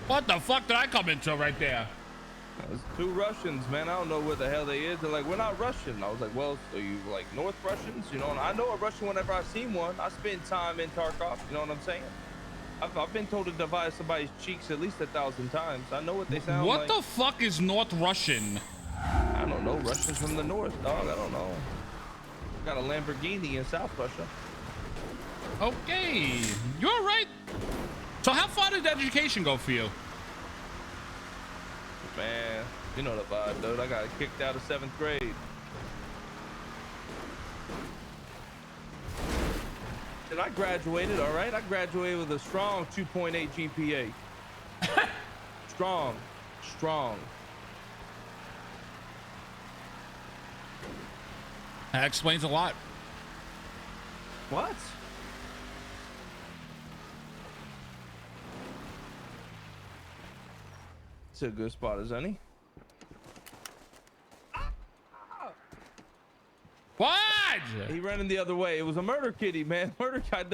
What the fuck did I come into right there? There's 2 Russians, man. I don't know where the hell they is. They're like, we're not Russian. I was like, well, so you like North Russians? You know, and I know a Russian whenever I've seen one. I spend time in Tarkov. You know what I'm saying? I've been told to divide somebody's cheeks at least 1,000 times. I know what they sound What like. the fuck is North Russian? I don't know. Russians from the north, dog. I don't know. Got a Lamborghini in South Russia. Okay, you're right. So how far did education go for you? Man, you know the vibe, dude. I got kicked out of 7th grade. And I graduated, all right? I graduated with a strong 2.8 GPA. Strong. That explains a lot. What? It's a good spot as any. What? He ran the other way. It was a murder kitty, man. Murder cat.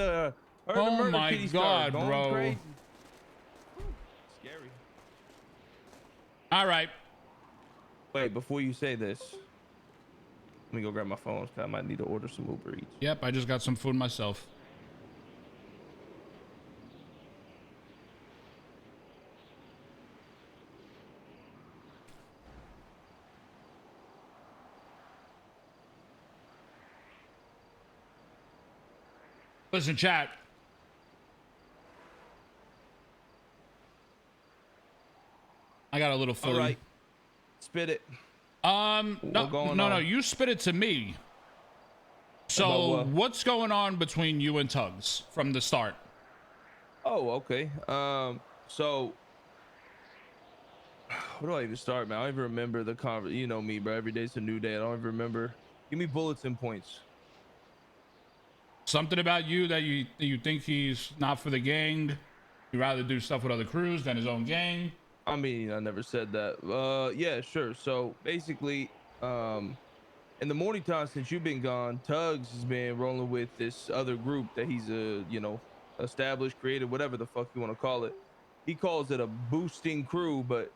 Oh my god, bro. Crazy. Scary. All right. Wait, before you say this, let me go grab my phone. I might need to order some Uber Eats. Yep, I just got some food myself. Listen, chat. I got a little food. All right. Spit it. No, you spit it to me. So what's going on between you and Tugs from the start? Oh, okay. So where do I even start, man? I don't even remember the conversation. You know me, bro. Every day's a new day. I don't even remember. Give me bulletin points. Something about you that you think he's not for the gang. He'd rather do stuff with other crews than his own gang. I mean, I never said that. Yeah, sure. So basically, in the morning time since you've been gone, Tugs has been rolling with this other group that he's established, created, whatever the fuck you want to call it. He calls it a boosting crew, but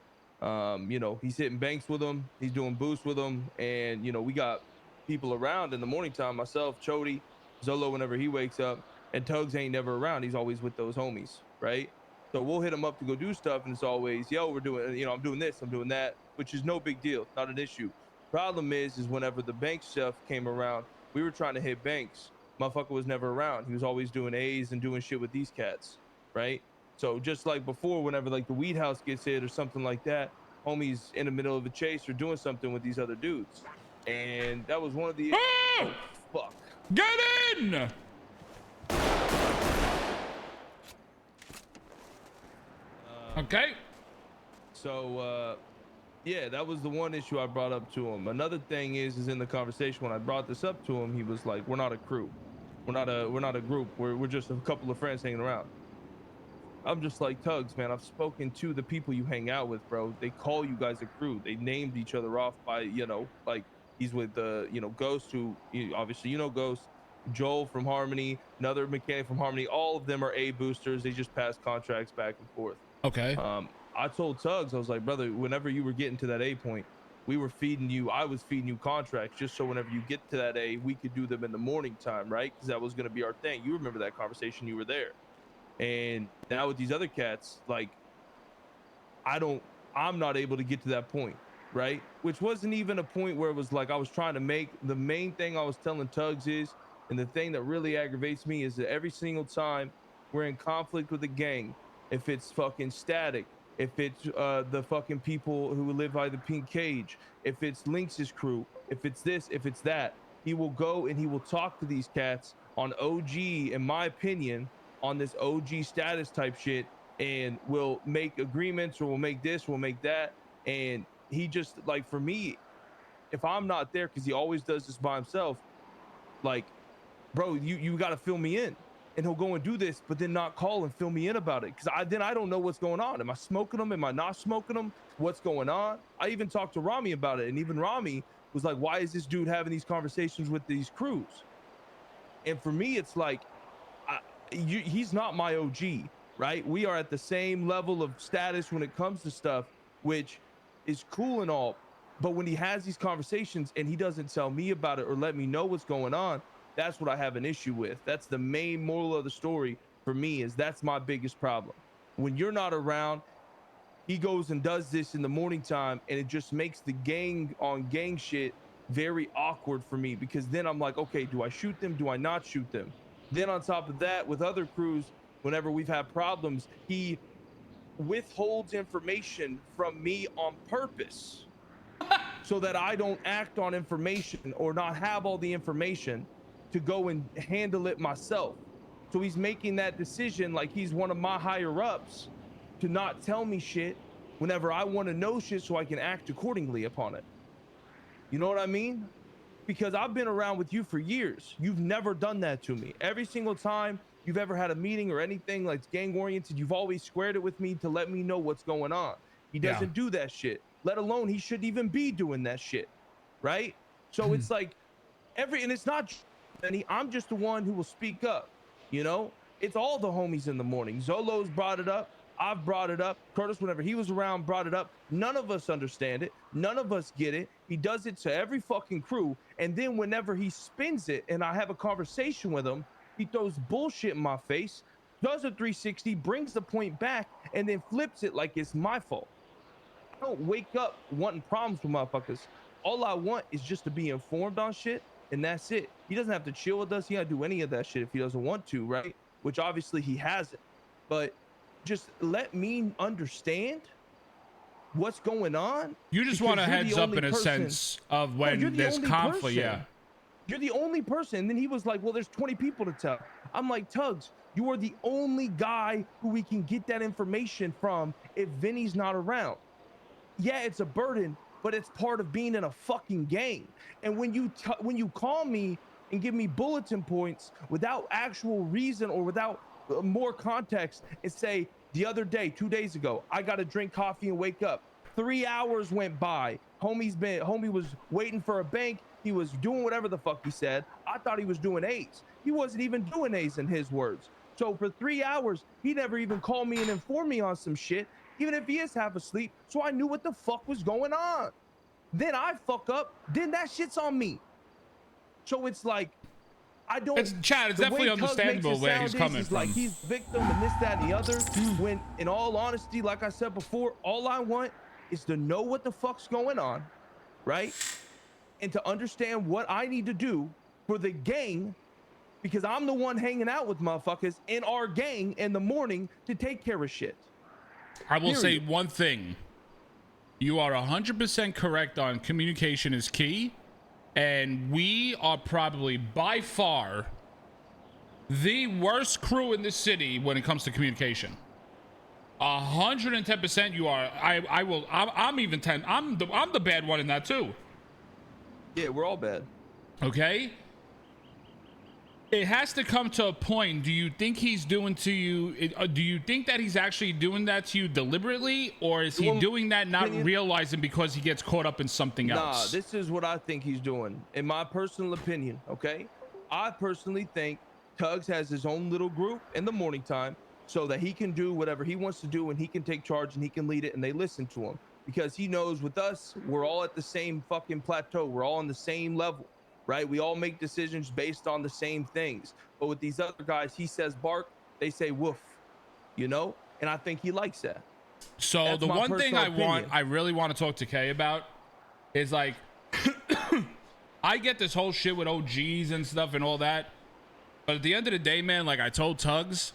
he's hitting banks with them, he's doing boosts with them, and we got people around in the morning time, myself, Chody, Zolo whenever he wakes up, and Tugs ain't never around. He's always with those homies, right? So we'll hit him up to go do stuff, and it's always, yo, we're doing, I'm doing this, I'm doing that, which is no big deal, not an issue. Problem is whenever the bank stuff came around, we were trying to hit banks. Motherfucker was never around. He was always doing A's and doing shit with these cats, right? So just like before, whenever like the weed house gets hit or something like that, homie's in the middle of a chase or doing something with these other dudes. And that was one of the Oh, fuck. Get in! Okay. So yeah, that was the one issue I brought up to him. Another thing is in the conversation when I brought this up to him, he was like, we're not a crew. We're not a group. We're just a couple of friends hanging around. I'm just like, Tugs, man, I've spoken to the people you hang out with, bro. They call you guys a crew. They named each other off by, like he's with Ghost, who obviously Ghost, Joel from Harmony, another mechanic from Harmony. All of them are A boosters. They just pass contracts back and forth. Okay. I told Tugs, I was like, brother, whenever you were getting to that A point, I was feeding you contracts just so whenever you get to that A, we could do them in the morning time, right? Because that was going to be our thing. You remember that conversation, you were there. And now with these other cats, like, I'm not able to get to that point, right? Which wasn't even a point where it was like I was trying to make. The main thing I was telling Tugs is, and the thing that really aggravates me is that every single time we're in conflict with the gang, if it's fucking static, if it's the fucking people who live by the pink cage, if it's Lynx's crew, if it's this, if it's that, he will go and he will talk to these cats on OG, in my opinion, on this OG status type shit, and we'll make agreements or we'll make this, we'll make that. And he just, like, for me, if I'm not there, because he always does this by himself, like, bro, you got to fill me in. And he'll go and do this, but then not call and fill me in about it. Because I don't know what's going on. Am I smoking them? Am I not smoking them? What's going on? I even talked to Rami about it. And even Rami was like, why is this dude having these conversations with these crews? And for me, it's like, he's not my OG. right? We are at the same level of status when it comes to stuff, which is cool and all. But when he has these conversations and he doesn't tell me about it or let me know what's going on, that's what I have an issue with. That's the main moral of the story for me, is that's my biggest problem. When you're not around, he goes and does this in the morning time, and it just makes the gang on gang shit very awkward for me, because then I'm like, okay, do I shoot them? Do I not shoot them? Then on top of that, with other crews, whenever we've had problems, he withholds information from me on purpose so that I don't act on information or not have all the information to go and handle it myself. So he's making that decision like he's one of my higher ups to not tell me shit whenever I want to know shit so I can act accordingly upon it. You know what I mean? Because I've been around with you for years. You've never done that to me. Every single time you've ever had a meeting or anything like gang oriented, you've always squared it with me to let me know what's going on. He doesn't do that shit, let alone he shouldn't even be doing that shit, right? So it's like and it's not Vinny, I'm just the one who will speak up, you know? It's all the homies in the morning. Zolo's brought it up. I've brought it up. Curtis, whenever he was around, brought it up. None of us understand it. None of us get it. He does it to every fucking crew. And then whenever he spins it and I have a conversation with him, he throws bullshit in my face, does a 360, brings the point back, and then flips it like it's my fault. I don't wake up wanting problems with motherfuckers. All I want is just to be informed on shit, and that's it. He doesn't have to chill with us. He doesn't do any of that shit if he doesn't want to, right? Which obviously he hasn't. But just let me understand what's going on. You just want a heads up in a sense of when there's conflict. Yeah. You're the only person. And then he was like, well, there's 20 people to tell. I'm like, Tugs, you are the only guy who we can get that information from if Vinny's not around. Yeah, it's a burden, but it's part of being in a fucking gang. And when you call me and give me bulletin points without actual reason or without more context, and say, the other day, 2 days ago, I got to drink coffee and wake up. 3 hours went by. Homie was waiting for a bank. He was doing whatever the fuck he said. I thought he was doing A's. He wasn't even doing A's in his words. So for 3 hours, he never even called me and informed me on some shit, even if he is half asleep. So I knew what the fuck was going on. Then I fuck up. Then that shit's on me. So it's like, it's Chad, it's definitely understandable where he's coming from. Like he's victim and this, that, and the other. When in all honesty, like I said before, all I want is to know what the fuck's going on, right? And to understand what I need to do for the gang, because I'm the one hanging out with motherfuckers in our gang in the morning to take care of shit. I will say one thing. You are 100% correct on communication is key. And we are probably by far the worst crew in this city when it comes to communication. 110% you are. I'm even 10. I'm the bad one in that too. Yeah, we're all bad. Okay. It has to come to a point. Do you think he's doing to you? Do you think that he's actually doing that to you deliberately, or is he doing that not realizing because he gets caught up in something else? Nah, this is what I think he's doing, in my personal opinion. Okay, I personally think Tugs has his own little group in the morning time so that he can do whatever he wants to do and he can take charge and he can lead it and they listen to him, because he knows with us we're all at the same fucking plateau. We're all on the same level. Right? We all make decisions based on the same things. But with these other guys, he says bark, they say woof, you know? And I think he likes that. So that's the one thing I really want to talk to Kay about is like, I get this whole shit with OGs and stuff and all that. But at the end of the day, man, like I told Tugs,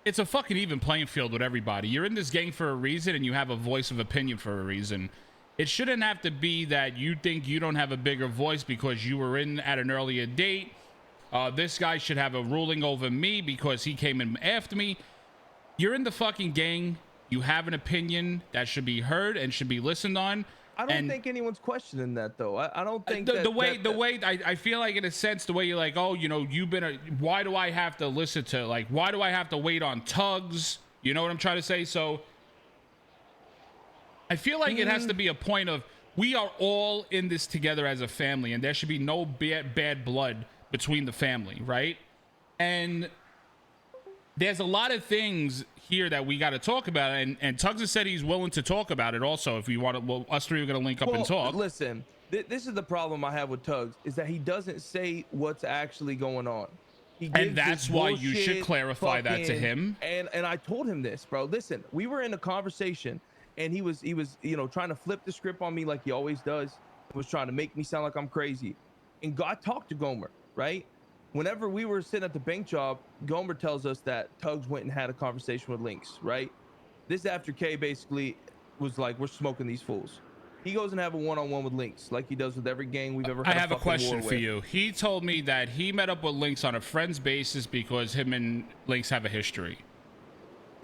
it's a fucking even playing field with everybody. You're in this gang for a reason and you have a voice of opinion for a reason. It shouldn't have to be that you think you don't have a bigger voice because you were in at an earlier date. This guy should have a ruling over me because he came in after me. You're in the fucking gang. You have an opinion that should be heard and should be listened on. I don't think anyone's questioning that, though. I don't think the way I feel like, in a sense, the way you're like, oh, you know, why do I have to listen to, like, why do I have to wait on Tugs? You know what I'm trying to say? So I feel like it has to be a point of, we are all in this together as a family, and there should be no bad blood between the family, right? And there's a lot of things here that we got to talk about, and Tugs has said he's willing to talk about it also. If we want to, well, us three are going to link up and talk. Listen, this is the problem I have with Tugs, is that he doesn't say what's actually going on. And that's why you should clarify that to him. And I told him this, bro. Listen, we were in a conversation, and he was trying to flip the script on me like he always does. He was trying to make me sound like I'm crazy. And God talked to Gomer, right? Whenever we were sitting at the bank job, Gomer tells us that Tugs went and had a conversation with Lynx, right? This after K basically was like, we're smoking these fools. He goes and have a one-on-one with Lynx, like he does with every gang we've ever had. I have a question for you. He told me that he met up with Lynx on a friend's basis because him and Lynx have a history.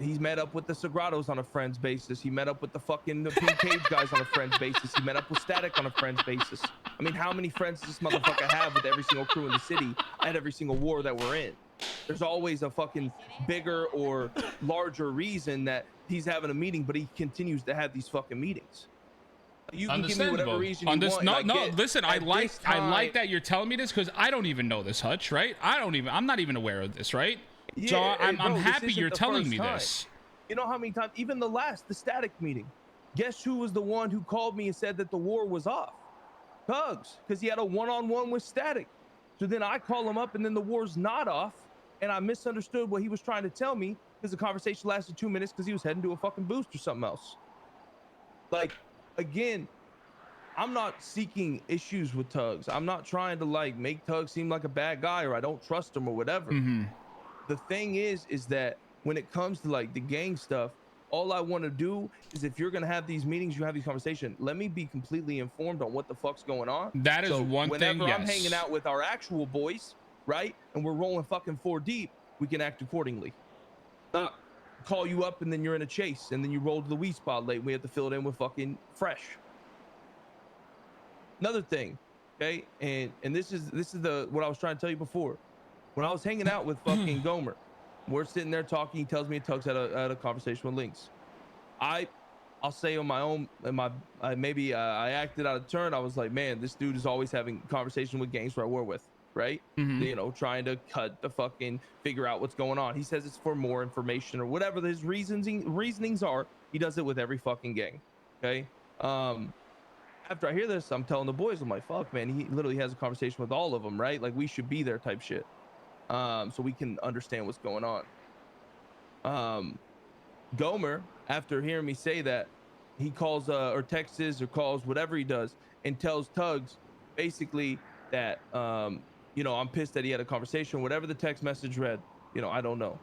He's met up with the Sagrados on a friend's basis. He met up with the fucking Pink Cage guys on a friend's basis. He met up with Static on a friend's basis. I mean, how many friends does this motherfucker have with every single crew in the city at every single war that we're in? There's always a fucking bigger or larger reason that he's having a meeting, but he continues to have these fucking meetings. You can give me whatever reason you want. Listen, I like that you're telling me this, because I don't even know this, Hutch, right? I'm not even aware of this, right? Yeah, so I'm happy you're telling me this. You know how many times, even the Static meeting, guess who was the one who called me and said that the war was off? Tugs, because he had a one-on-one with Static. So then I call him up, and then the war's not off, and I misunderstood what he was trying to tell me, because the conversation lasted 2 minutes because he was heading to a fucking boost or something else. Like, again, I'm not seeking issues with Tugs. I'm not trying to like make Tugs seem like a bad guy or I don't trust him or whatever. The thing is that when it comes to like the gang stuff, all I want to do is, if you're gonna have these meetings, you have these conversations, let me be completely informed on what the fuck's going on. That is one thing. Whenever I'm hanging out with our actual boys, right, and we're rolling fucking 4 deep, we can act accordingly. Not call you up and then you're in a chase and then you roll to the weed spot late and we have to fill it in with fucking fresh. Another thing, okay, and this is what I was trying to tell you before. When I was hanging out with fucking Gomer, we're sitting there talking. He tells me Tugs had a conversation with Lynx. I'll say on my own, maybe I acted out of turn. I was like, man, this dude is always having conversation with gangs where I war with, right? You know, trying to cut the fucking figure out what's going on. He says it's for more information or whatever his reasonings are. He does it with every fucking gang, okay? After I hear this, I'm telling the boys, I'm like, fuck, man, he literally has a conversation with all of them, right? Like, we should be there type shit. So we can understand what's going on. Gomer, after hearing me say that, he calls or texts or calls, whatever he does, and tells Tugs basically that, you know, I'm pissed that he had a conversation, whatever the text message read, you know, I don't know.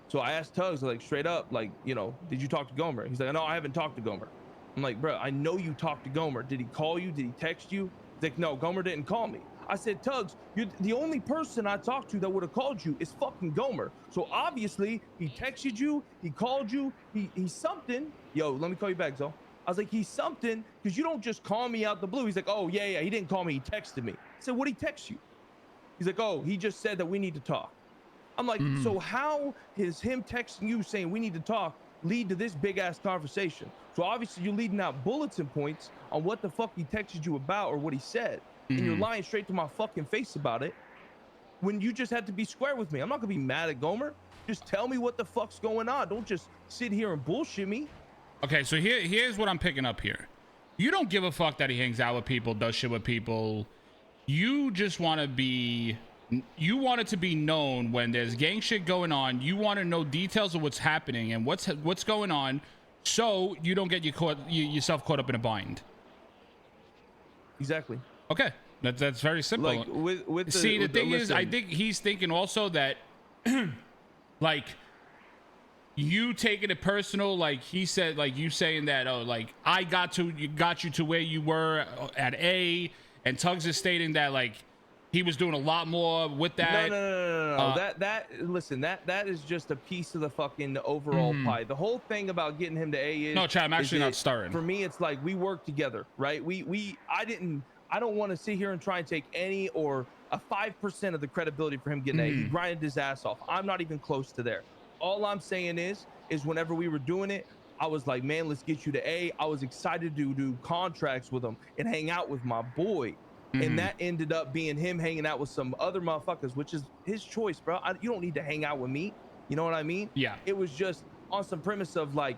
So I asked Tugs, like, straight up, like, you know, did you talk to Gomer? He's like, no, I haven't talked to Gomer. I'm like, bro, I know you talked to Gomer. Did he call you? Did he text you? He's like, no, Gomer didn't call me. I said, Tugs, you're the only person I talked to that would have called you is fucking Gomer. So obviously he texted you, he called you, he's something. Yo, let me call you back, Zo. I was like, he's something, because you don't just call me out the blue. He's like, oh, yeah, he didn't call me, he texted me. I said, what'd he text you? He's like, oh, he just said that we need to talk. I'm like, so how is him texting you saying we need to talk lead to this big ass conversation? So obviously you're leading out bulletin points on what the fuck he texted you about or what he said. And you're lying straight to my fucking face about it when you just had to be square with me. I'm not gonna be mad at Gomer. Just tell me what the fuck's going on. Don't just sit here and bullshit me. Okay, so here's what I'm picking up here. You don't give a fuck that he hangs out with people, does shit with people. You just want to be, you want it to be known when there's gang shit going on. You want to know details of what's happening and what's going on, so you don't get yourself caught up in a bind. Exactly. Okay, that's very simple. Like with the thing is, I think he's thinking also that, like, you taking it personal, like he said, like you saying that, oh, like I got you to where you were at A, and Tugs is stating that like he was doing a lot more with that. No. Listen, that is just a piece of the fucking overall pie. The whole thing about getting him to A is no, Chad, I'm actually not starting. For me, it's like we work together, right? I don't want to sit here and try and take any or a 5% of the credibility for him getting A. He grinded his ass off. I'm not even close to there. All I'm saying is whenever we were doing it, I was like, man, let's get you to A. I was excited to do contracts with him and hang out with my boy. And that ended up being him hanging out with some other motherfuckers, which is his choice, bro. You don't need to hang out with me. You know what I mean? Yeah. It was just on some premise of like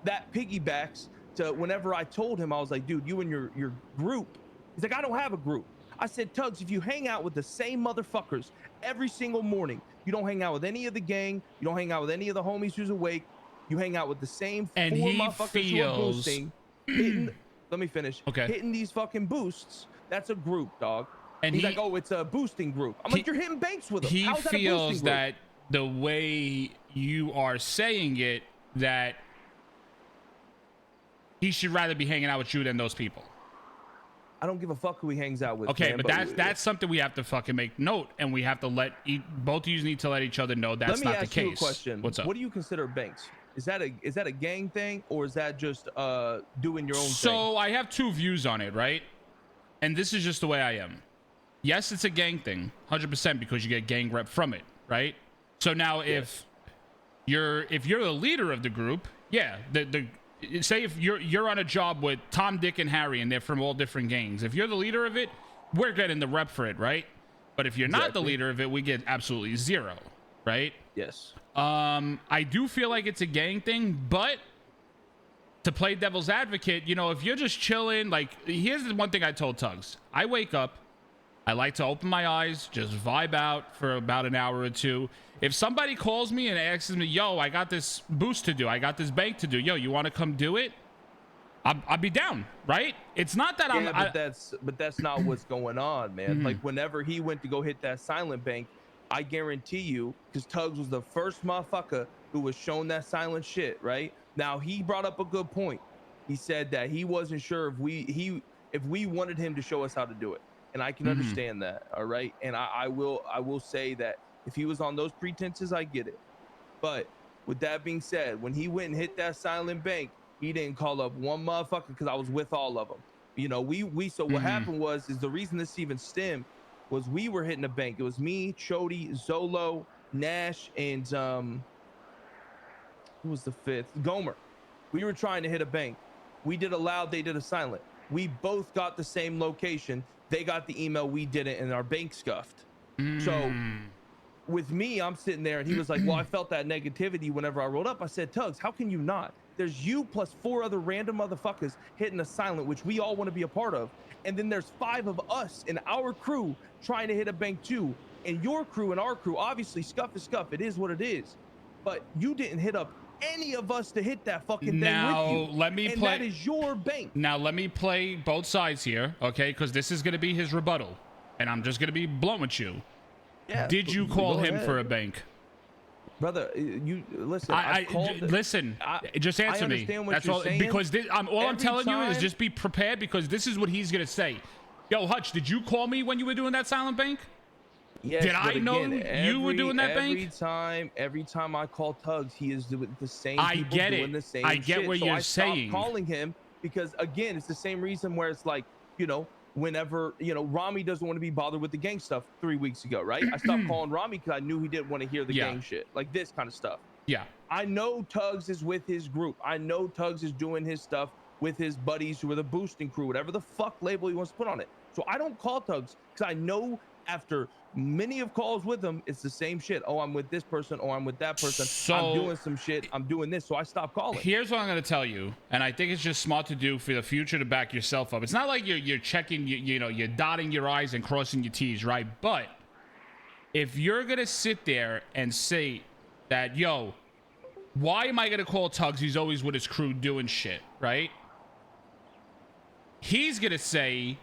that piggybacks to whenever I told him, I was like, dude, you and your group. He's like, I don't have a group. I said, Tugs, if you hang out with the same motherfuckers every single morning, you don't hang out with any of the gang, you don't hang out with any of the homies who's awake, you hang out with the same four motherfuckers who are boosting, hitting, let me finish. Okay. Hitting these fucking boosts. That's a group, dog. And he's like, oh, it's a boosting group. I'm like, you're hitting banks with him. He How's that a feels boosting that the way you are saying it, that he should rather be hanging out with you than those people. I don't give a fuck who he hangs out with. Okay, man, but that's something we have to fucking make note, and we have to let both of you need to let each other know that's not the case. Let me ask you a question. What's up? What do you consider banks? Is that a gang thing, or is that just doing your own thing? So I have two views on it, right? And this is just the way I am. Yes, it's a gang thing, 100%, because you get gang rep from it, right? So now if you're the leader of the group, yeah, say if you're on a job with Tom, Dick, and Harry, and they're from all different gangs. If you're the leader of it, we're getting the rep for it, right? But if you're not the leader of it, we get absolutely zero, right? Yes. I do feel like it's a gang thing, but to play devil's advocate, you know, if you're just chilling, like, here's the one thing I told Tugs. I wake up, I like to open my eyes, just vibe out for about an hour or two. If somebody calls me and asks me, yo, I got this boost to do, I got this bank to do, yo, you want to come do it? I'll be down, right? It's not that but that's not what's going on, man. Like, whenever he went to go hit that silent bank, I guarantee you, because Tugs was the first motherfucker who was shown that silent shit, right? Now, he brought up a good point. He said that he wasn't sure if we wanted him to show us how to do it, and I can understand that, all right? And I will say that if he was on those pretenses, I get it. But with that being said, when he went and hit that silent bank, he didn't call up one motherfucker because I was with all of them. You know, so what happened is the reason this even stemmed was we were hitting a bank. It was me, Chody, Zolo, Nash, and who was the fifth? Gomer. We were trying to hit a bank. We did a loud, they did a silent. We both got the same location. They got the email, we didn't, and our bank scuffed. So with me, I'm sitting there, and he was like, well, I felt that negativity whenever I rolled up. I said, Tugs, how can you not? There's you plus 4 other random motherfuckers hitting a silent, which we all want to be a part of. And then there's 5 of us in our crew trying to hit a bank too. And your crew and our crew, obviously, scuff is scuff. It is what it is. But you didn't hit up any of us to hit that fucking thing with you. Let me play. That is your bank. Now, let me play both sides here, okay? Because this is going to be his rebuttal. And I'm just going to be blunt with you. Yeah, did you call him for a bank? Brother, you listen. Just answer me. That's all. Saying. Because I'm telling you is just be prepared, because this is what he's gonna say. Yo, Hutch, did you call me when you were doing that silent bank? Yes. Did I know you were doing that bank? Every time I call Tugs, he is doing the same. I get it. I get what you're saying. I stopped calling him because, again, it's the same reason where it's like, you know, whenever, you know, Rami doesn't want to be bothered with the gang stuff 3 weeks ago, right? I stopped calling Rami because I knew he didn't want to hear the gang shit, like this kind of stuff. Yeah. I know Tugs is with his group. I know Tugs is doing his stuff with his buddies who are the boosting crew, whatever the fuck label he wants to put on it. So I don't call Tugs because I know after many of calls with him, it's the same shit. Oh, I'm with this person, or I'm with that person. So I'm doing some shit. I'm doing this. So I stopped calling. Here's what I'm going to tell you. And I think it's just smart to do for the future to back yourself up. It's not like you're checking, you know, you're dotting your I's and crossing your T's, right? But if you're going to sit there and say that, yo, why am I going to call Tugs? He's always with his crew doing shit, right? He's going to say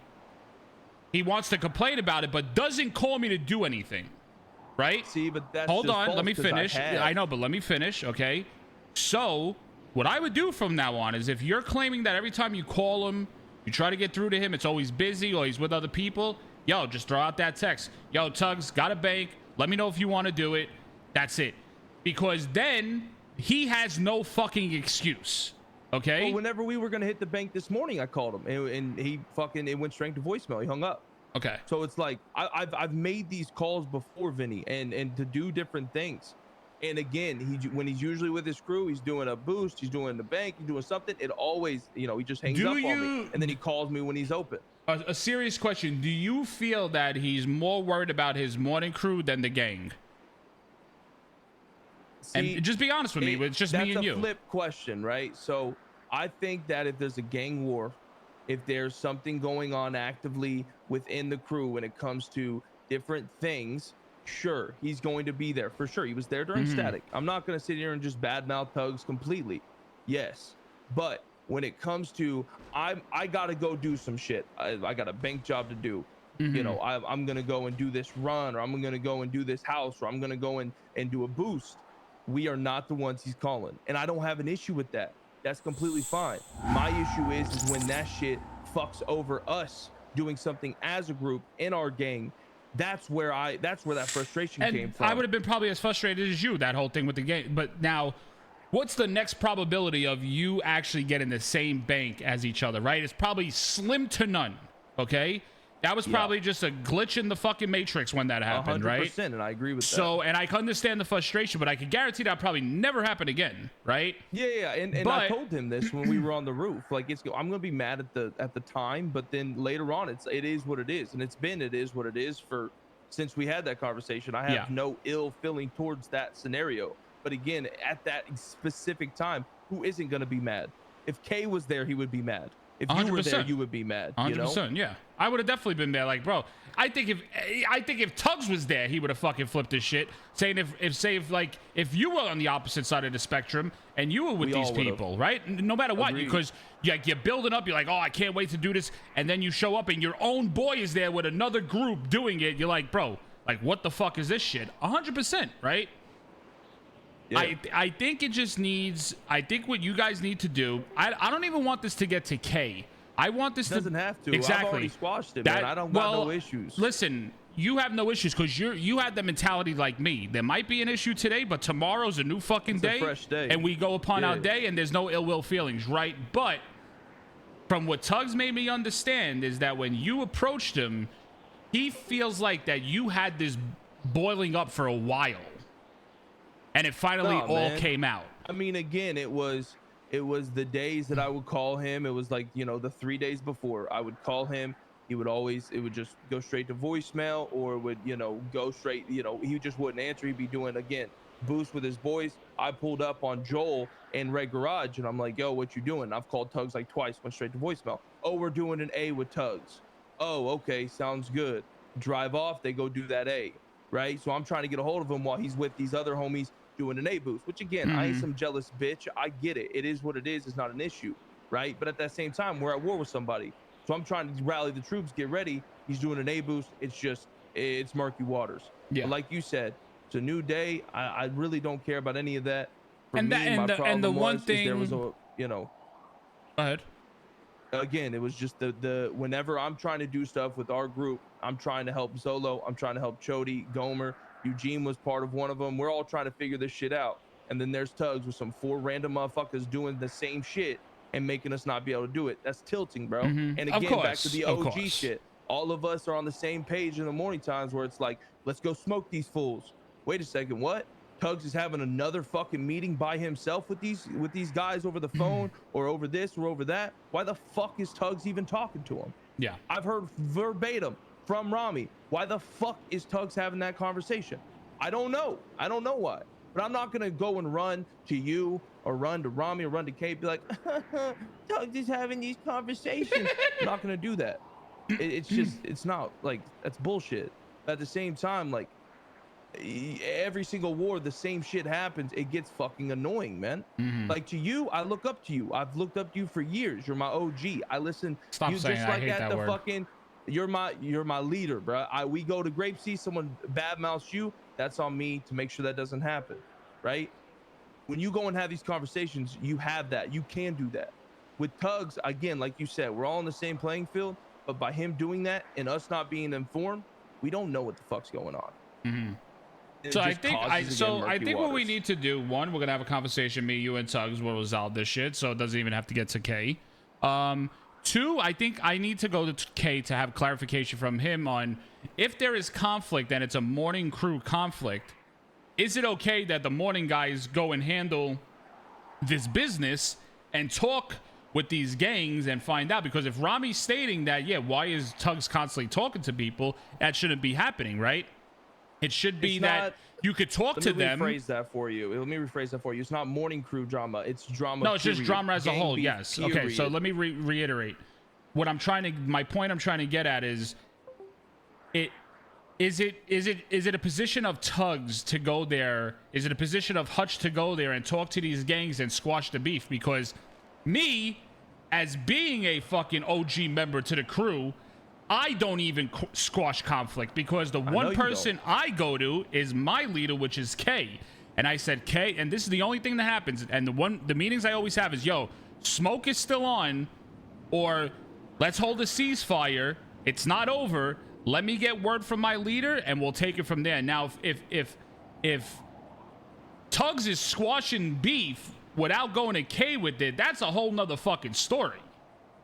he wants to complain about it, but doesn't call me to do anything, right? See, but that's hold on, let me finish. I know, but let me finish, okay? So what I would do from now on is, if you're claiming that every time you call him, you try to get through to him, it's always busy or he's with other people, yo, just throw out that text. Yo, Tugs, got a bank. Let me know if you want to do it. That's it. Because then he has no fucking excuse. Okay. Well, whenever we were gonna hit the bank this morning, I called him, and he fucking, it went straight to voicemail. He hung up. Okay. So it's like I've made these calls before, Vinny, and to do different things. And again, when he's usually with his crew, he's doing a boost, he's doing the bank, he's doing something. It always, you know, he just hangs up on me, and then he calls me when he's open. a serious question. Do you feel that he's more worried about his morning crew than the gang? See, and just be honest with me. It's just me and you. That's a flip question, right? So I think that if there's a gang war, if there's something going on actively within the crew when it comes to different things, sure, he's going to be there for sure. He was there during static. I'm not going to sit here and just badmouth Tugs completely. Yes, but when it comes to I gotta go do some shit. I got a bank job to do. You know, I'm gonna go and do this run, or I'm gonna go and do this house, or I'm gonna go and do a boost. We are not the ones he's calling, and I don't have an issue with that. That's completely fine. My issue is when that shit fucks over us doing something as a group in our gang. That's where that frustration came from. I would have been probably as frustrated as you, that whole thing with the game. But now, what's the next probability of you actually getting the same bank as each other, right? It's probably slim to none, okay? That was probably just a glitch in the fucking matrix when that happened, 100%, right? And I agree with that. So, and I can understand the frustration, but I can guarantee that probably never happen again, right? Yeah. And I told him this when we were on the roof. Like, I'm gonna be mad at the time, but then later on, it is what it is, and it is what it is since we had that conversation. I have no ill feeling towards that scenario. But again, at that specific time, who isn't gonna be mad? If K was there, he would be mad. If you 100%. Were there, you would be mad. 100%, yeah. I would have definitely been there. Like, bro, I think if Tugs was there, he would have fucking flipped his shit. Saying if you were on the opposite side of the spectrum and you were with these people, right? No matter what, because you're building up. You're like, oh, I can't wait to do this, and then you show up and your own boy is there with another group doing it. You're like, bro, like, what the fuck is this shit? 100%, right? Yeah. I think it just needs. I think what you guys need to do. I don't even want this to get to K. I want this doesn't have to. Exactly. I've already squashed it, man. I don't got no issues. Listen, you have no issues because you had the mentality like me. There might be an issue today, but tomorrow's a new fucking day, a fresh day, and we go upon our day, and there's no ill will feelings, right? But from what Tugs made me understand is that when you approached him, he feels like that you had this boiling up for a while. And it finally all came out. I mean, again, it was the days that I would call him. It was like, the 3 days before I would call him. It would just go straight to voicemail, or would, go straight, he just wouldn't answer. He'd be doing, again, boost with his boys. I pulled up on Joel in Red Garage, and I'm like, yo, what you doing? I've called Tugs like twice, went straight to voicemail. Oh, we're doing an A with Tugs. Oh, okay, sounds good. Drive off, they go do that A, right? So I'm trying to get a hold of him while he's with these other homies doing an A boost, which again, I ain't some jealous bitch. I get it. It is what it is. It's not an issue, right? But at that same time, we're at war with somebody. So I'm trying to rally the troops, get ready. He's doing an A boost. It's murky waters. Yeah. But like you said, it's a new day. I really don't care about any of that. For me, my problem was there was a, Go ahead. Again, it was just the whenever I'm trying to do stuff with our group, I'm trying to help Zolo. I'm trying to help Chody, Gomer. Eugene was part of one of them. We're all trying to figure this shit out. And then there's Tugs with some 4 random motherfuckers doing the same shit and making us not be able to do it. That's tilting, bro. And again, back to the OG shit. All of us are on the same page in the morning times where it's like, let's go smoke these fools. Wait a second, what? Tugs is having another fucking meeting by himself with these guys over the phone or over this or over that. Why the fuck is Tugs even talking to him? Yeah. I've heard verbatim from Rami. Why the fuck is Tugs having that conversation? I don't know why. But I'm not gonna go and run to you or run to Rami or run to Kate, be like, Tugs is having these conversations. I'm not gonna do that. It's not like, that's bullshit. But at the same time, like, every single war, the same shit happens. It gets fucking annoying, man. Like, to you, I look up to you. I've looked up to you for years. You're my OG. I listen. Stop you saying just like I hate that word. Fucking. You're my leader, bro. We go to Grape Sea, someone badmouths you. That's on me to make sure that doesn't happen, right? When you go and have these conversations, you have that. You can do that. With Tugs, again, like you said, we're all on the same playing field. But by him doing that and us not being informed, we don't know what the fuck's going on. So I think what we need to do, one, we're gonna have a conversation, me, you, and Tugs, will resolve this shit, so it doesn't even have to get to K. 2, I think I need to go to K to have clarification from him on if there is conflict and it's a morning crew conflict. Is it okay that the morning guys go and handle this business and talk with these gangs and find out, because if Rami's stating that, yeah, why is Tugs constantly talking to people? That shouldn't be happening, right? It should be that you could talk to them. Let me rephrase that for you. It's not morning crew drama. It's drama. No, it's just drama as a whole. Yes. Okay. So let me reiterate. My point I'm trying to get at is, is it a position of Tugs to go there? Is it a position of Hutch to go there and talk to these gangs and squash the beef? Because me, as being a fucking OG member to the crew, I don't even squash conflict, because the one person I go to is my leader, which is K. And I said, K, and this is the only thing that happens. And the meetings I always have is, yo, smoke is still on, or let's hold a ceasefire. It's not over. Let me get word from my leader, and we'll take it from there. Now, if Tugs is squashing beef without going to K with it, that's a whole nother fucking story.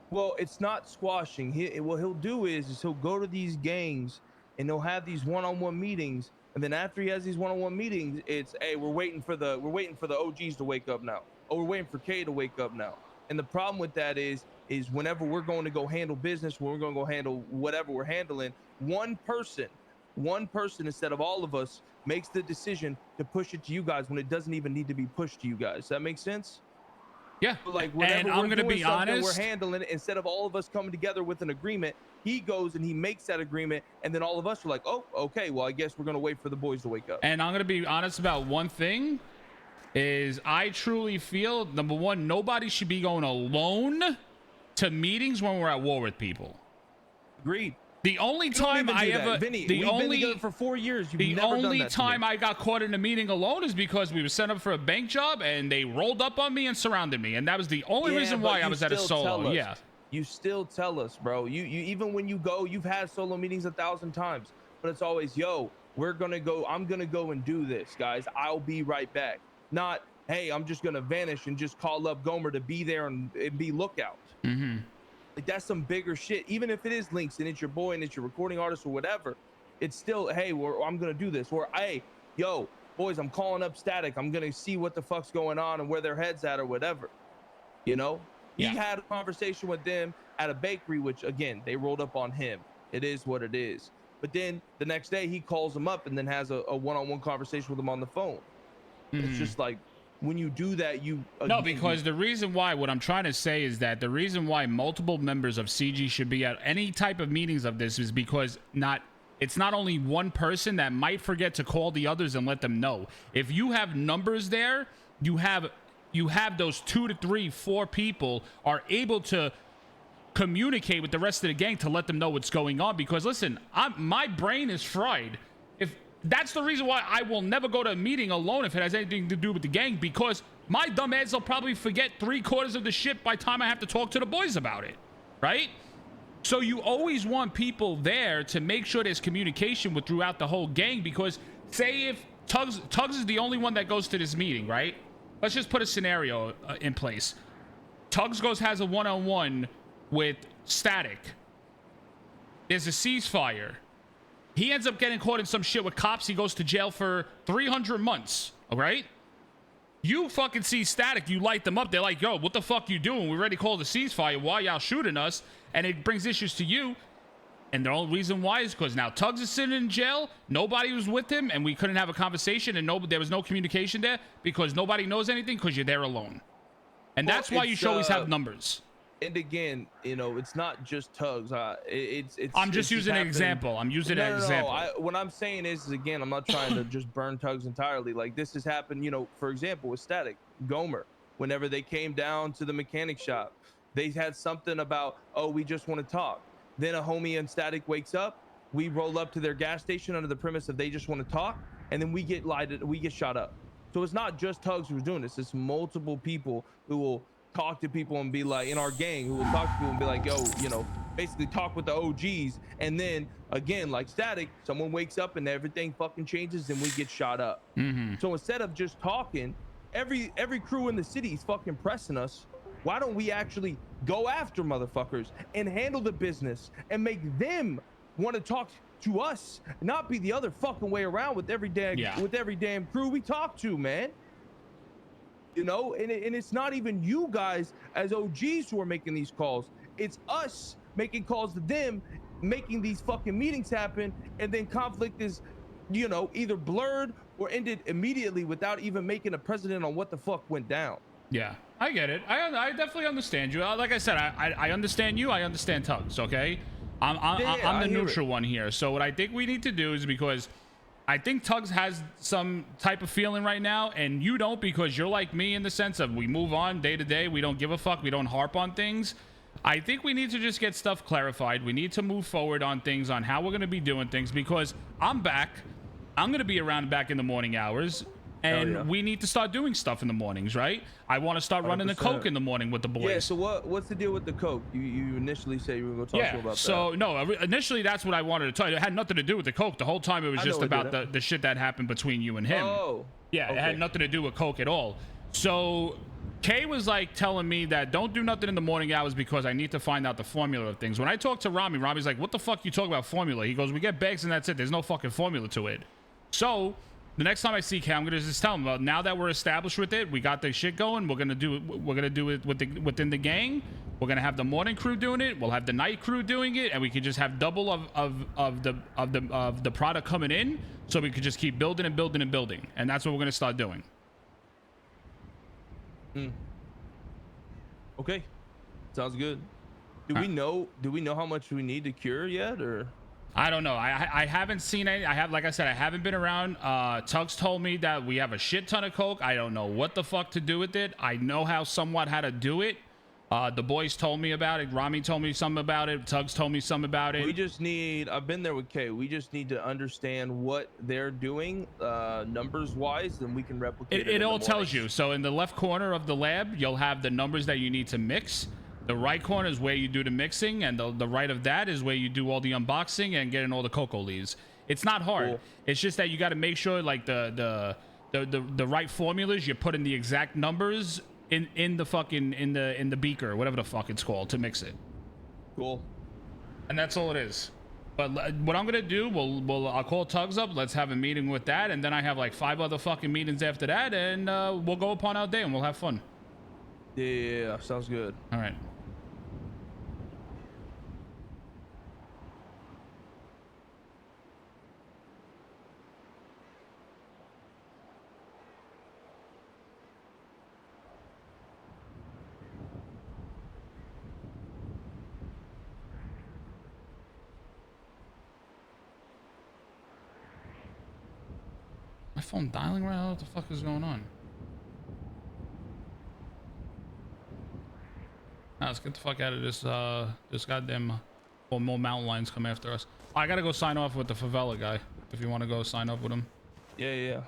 Well, it's not squashing. What he'll do is he'll go to these gangs and he'll have these one-on-one meetings, and then after he has these one-on-one meetings, it's, hey, we're waiting for the OGs to wake up now. Oh, we're waiting for K to wake up now. And the problem with that is whenever we're going to go handle business, when we're going to go handle whatever we're handling, one person instead of all of us makes the decision to push it to you guys when it doesn't even need to be pushed to you guys. Does that make sense? Yeah. Like, and I'm going to be honest, we're handling it, instead of all of us coming together with an agreement, he goes and he makes that agreement, and then all of us are like, oh, okay, well, I guess we're going to wait for the boys to wake up. And I'm going to be honest about one thing, is I truly feel, number one, nobody should be going alone to meetings when we're at war with people. Agreed. The only time I ever, Vinny, we've been together for 4 years. The only time I got caught in a meeting alone is because we were sent up for a bank job and they rolled up on me and surrounded me, and that was the only reason why I was at a solo. Yeah. You still tell us, bro. You even when you go, you've had solo meetings 1,000 times, but it's always, yo, we're gonna go. I'm gonna go and do this, guys. I'll be right back. Not, hey, I'm just gonna vanish and just call up Gomer to be there and be lookout. Mm-hmm. Like, that's some bigger shit. Even if it is links and it's your boy and it's your recording artist or whatever, it's still, hey, I'm gonna do this. Or, hey, yo, boys, I'm calling up Static. I'm gonna see what the fuck's going on and where their head's at or whatever. You know? Yeah. He had a conversation with them at a bakery, which, again, they rolled up on him. It is what it is. But then the next day he calls them up and then has a one-on-one conversation with them on the phone. Mm-hmm. It's just like, when you do that, no, because the reason why, what I'm trying to say is that the reason why multiple members of CG should be at any type of meetings of this is because it's not only one person that might forget to call the others and let them know. If you have numbers there, you have those 2 to 3, 4 people are able to communicate with the rest of the gang to let them know what's going on. Because listen, my brain is fried. That's the reason why I will never go to a meeting alone if it has anything to do with the gang, because my dumb ass will probably forget 3/4 of the shit by the time I have to talk to the boys about it, right? So you always want people there to make sure there's communication throughout the whole gang, because say if Tugs is the only one that goes to this meeting, right? Let's just put a scenario in place. Tugs has a one-on-one with Static. There's a ceasefire. He ends up getting caught in some shit with cops. He goes to jail for 300 months. All right? You fucking see Static. You light them up. They're like, yo, what the fuck you doing? We already called a ceasefire. Why y'all shooting us? And it brings issues to you. And the only reason why is because now Tugs is sitting in jail. Nobody was with him. And we couldn't have a conversation. And there was no communication there because nobody knows anything because you're there alone. And that's why you should always have numbers. And again, it's not just Tugs. I'm just using an example. I'm using an example. What I'm saying is, again, I'm not trying to just burn Tugs entirely. Like, this has happened, for example, with Static, Gomer. Whenever they came down to the mechanic shop, they had something about, oh, we just want to talk. Then a homie and Static wakes up. We roll up to their gas station under the premise of they just want to talk, and then we get shot up. So it's not just Tugs who's doing this. It's multiple people who will talk to people and be like, in our gang, who will talk to people and be like, yo, basically talk with the OGs. And then again, like Static, someone wakes up and everything fucking changes and we get shot up. Mm-hmm. So instead of just talking, every crew in the city is fucking pressing us. Why don't we actually go after motherfuckers and handle the business and make them want to talk to us, not be the other fucking way around with every damn crew we talk to, man. you know, and it's not even you guys as OGs who are making these calls. It's us making calls to them, making these fucking meetings happen, and then conflict is, you know, either blurred or ended immediately without even making a precedent on what the fuck went down. Yeah, I get it. I definitely understand you. Like I said, I understand you. I understand Tugs. Okay, I'm the neutral one here. So what I think we need to do is, because I think Tugs has some type of feeling right now, and you don't, because you're like me in the sense of we move on day to day. We don't give a fuck. We don't harp on things. I think we need to just get stuff clarified. We need to move forward on things, on how we're going to be doing things, because I'm back. I'm going to be around back in the morning hours. And we need to start doing stuff in the mornings, right? I want to start running 100%. The coke in the morning with the boys. Yeah, so what's the deal with the coke? You initially said you were going to talk to about that. So no, initially that's what I wanted to tell you. It had nothing to do with the coke. The whole time it was just about the shit that happened between you and him. Oh. Yeah, okay. It had nothing to do with coke at all. So Kay was like telling me that don't do nothing in the morning hours because I need to find out the formula of things. When I talked to Rami's like, what the fuck you talk about formula? He goes, we get bags and that's it. There's no fucking formula to it. So the next time I see Cam, I'm gonna just tell him, well, now that we're established with it, we got the shit going. We're gonna do it within the gang. We're gonna have the morning crew doing it. We'll have the night crew doing it, and we can just have double of the product coming in, so we could just keep building and building and building. And that's what we're gonna start doing. Okay, sounds good. Do we know how much we need to cure yet, or? I don't know. I haven't seen any. Like I said, I haven't been around. Tugs told me that we have a shit ton of coke. I don't know what the fuck to do with it. I know somewhat how to do it. The boys told me about it. Rami told me something about it. Tugs told me something about it. We just need, I've been there with Kay. We just need to understand what they're doing, numbers wise, and we can replicate it. It all tells you. So in the left corner of the lab, you'll have the numbers that you need to mix. The right corner is where you do the mixing, and the right of that is where you do all the unboxing and getting all the cocoa leaves. It's not hard. Cool. It's just that you got to make sure, like, the right formulas, you put in the exact numbers in the fucking in the beaker, whatever the fuck it's called, to mix it. Cool. And that's all it is. But what I'm gonna do, I'll call Tugs up. Let's have a meeting with that, and then I have like 5 other fucking meetings after that, and we'll go upon our day and we'll have fun. Yeah, sounds good. All right. My phone dialing right now? What the fuck is going on? Now let's get the fuck out of this goddamn more mountain lions come after us. I gotta go sign off with the favela guy. If you want to go sign up with him. Yeah.